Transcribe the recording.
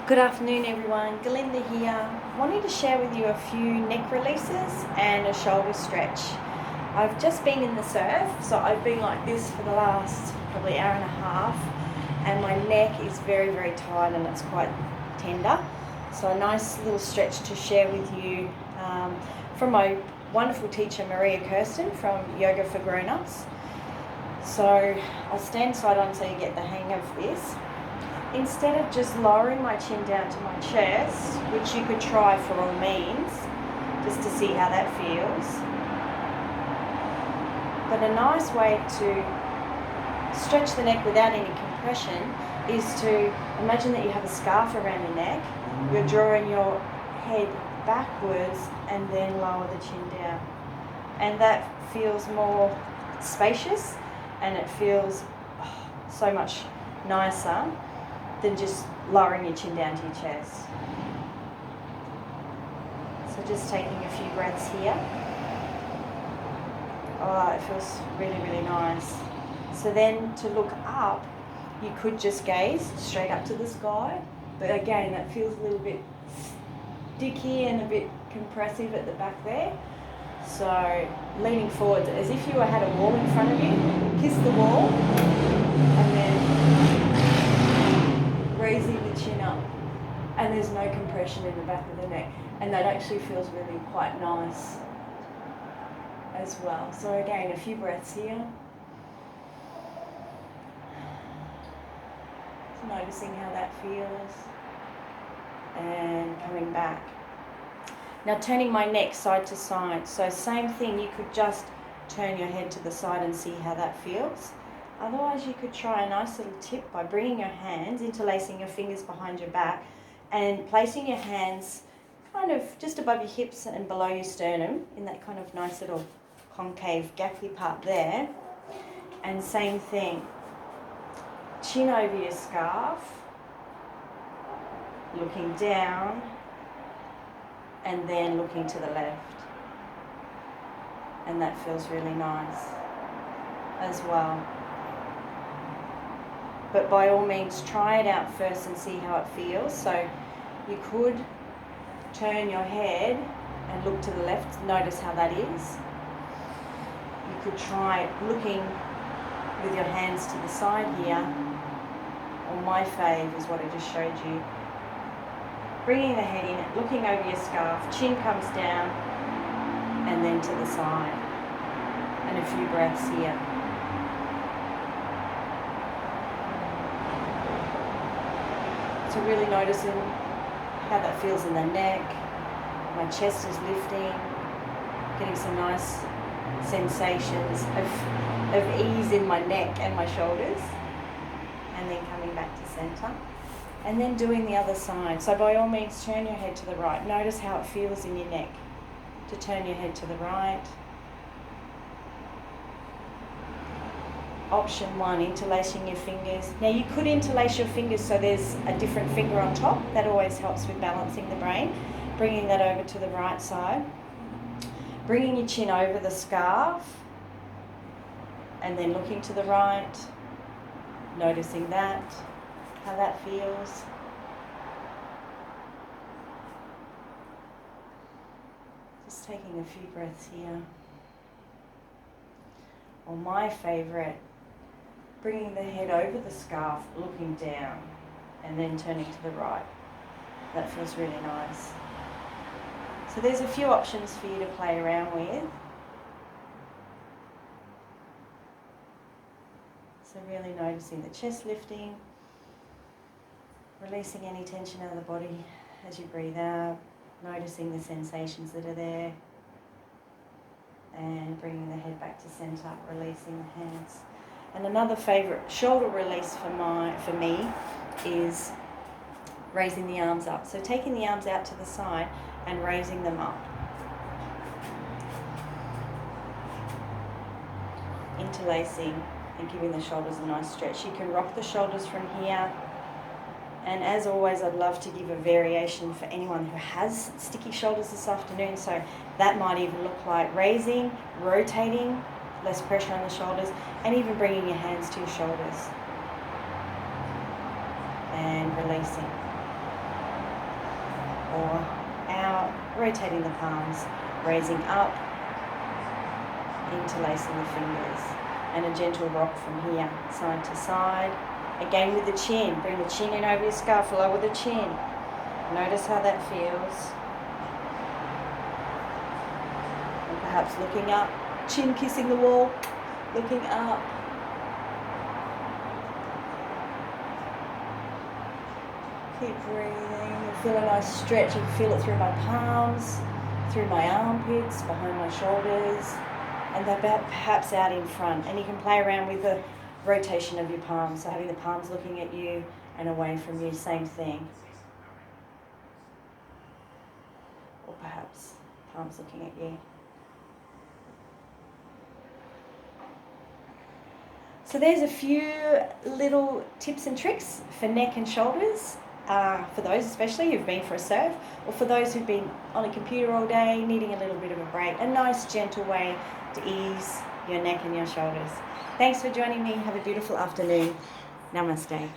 Good afternoon everyone, Galinda here. Wanting to share with you a few neck releases and a shoulder stretch. I've just been in the surf, so I've been like this for the last probably hour and a half, and my neck is very, very tight and it's quite tender. So a nice little stretch to share with you from my wonderful teacher Maria Kirsten from Yoga for Grown-Ups. So I'll stand side on so you get the hang of this. Instead of just lowering my chin down to my chest, which you could try for all means, just to see how that feels. But a nice way to stretch the neck without any compression is to imagine that you have a scarf around your neck. You're drawing your head backwards and then lower the chin down. And that feels more spacious and it feels so much nicer than just lowering your chin down to your chest. So just taking a few breaths here. Oh, it feels really, really nice. So then to look up, you could just gaze straight up to the sky. But again, that feels a little bit sticky and a bit compressive at the back there. So leaning forward as if you had a wall in front of you, kiss the wall, and then raising the chin up, and there's no compression in the back of the neck, and that actually feels really quite nice as well. So again, a few breaths here. Just noticing how that feels and coming back. Now turning my neck side to side. So same thing, you could just turn your head to the side and see how that feels. Otherwise, you could try a nice little tip by bringing your hands, interlacing your fingers behind your back and placing your hands kind of just above your hips and below your sternum in that kind of nice little concave gappy part there. And same thing, chin over your scarf, looking down and then looking to the left. And that feels really nice as well. But by all means, try it out first and see how it feels. So you could turn your head and look to the left, notice how that is. You could try looking with your hands to the side here, or my fave is what I just showed you. Bringing the head in, looking over your scarf, chin comes down, and then to the side. And a few breaths here. So really noticing how that feels in the neck. My chest is lifting, getting some nice sensations of ease in my neck and my shoulders. And then coming back to center. And then doing the other side. So by all means, turn your head to the right. Notice how it feels in your neck to turn your head to the right. Option 1, interlacing your fingers. Now you could interlace your fingers so there's a different finger on top. That always helps with balancing the brain. Bringing that over to the right side. Bringing your chin over the scarf. And then looking to the right. Noticing that, how that feels. Just taking a few breaths here. Or my favourite, bringing the head over the scarf, looking down, and then turning to the right. That feels really nice. So there's a few options for you to play around with. So really noticing the chest lifting, releasing any tension out of the body as you breathe out, noticing the sensations that are there, and bringing the head back to centre, releasing the hands. And another favourite shoulder release for me is raising the arms up. So taking the arms out to the side and raising them up. Interlacing and giving the shoulders a nice stretch. You can rock the shoulders from here. And as always, I'd love to give a variation for anyone who has sticky shoulders this afternoon. So that might even look like raising, rotating, less pressure on the shoulders, and even bringing your hands to your shoulders. And releasing. or out, rotating the palms, raising up, interlacing the fingers, and a gentle rock from here, side to side. Again with the chin, bring the chin in over your scarf, lower the chin. Notice how that feels. And perhaps looking up, chin kissing the wall, looking up. Keep breathing. You'll feel a nice stretch. You can feel it through my palms, through my armpits, behind my shoulders, and perhaps out in front. And you can play around with the rotation of your palms. So having the palms looking at you and away from you, same thing. Or perhaps palms looking at you. So there's a few little tips and tricks for neck and shoulders, for those especially who've been for a surf, or for those who've been on a computer all day, needing a little bit of a break. A nice gentle way to ease your neck and your shoulders. Thanks for joining me. Have a beautiful afternoon. Namaste.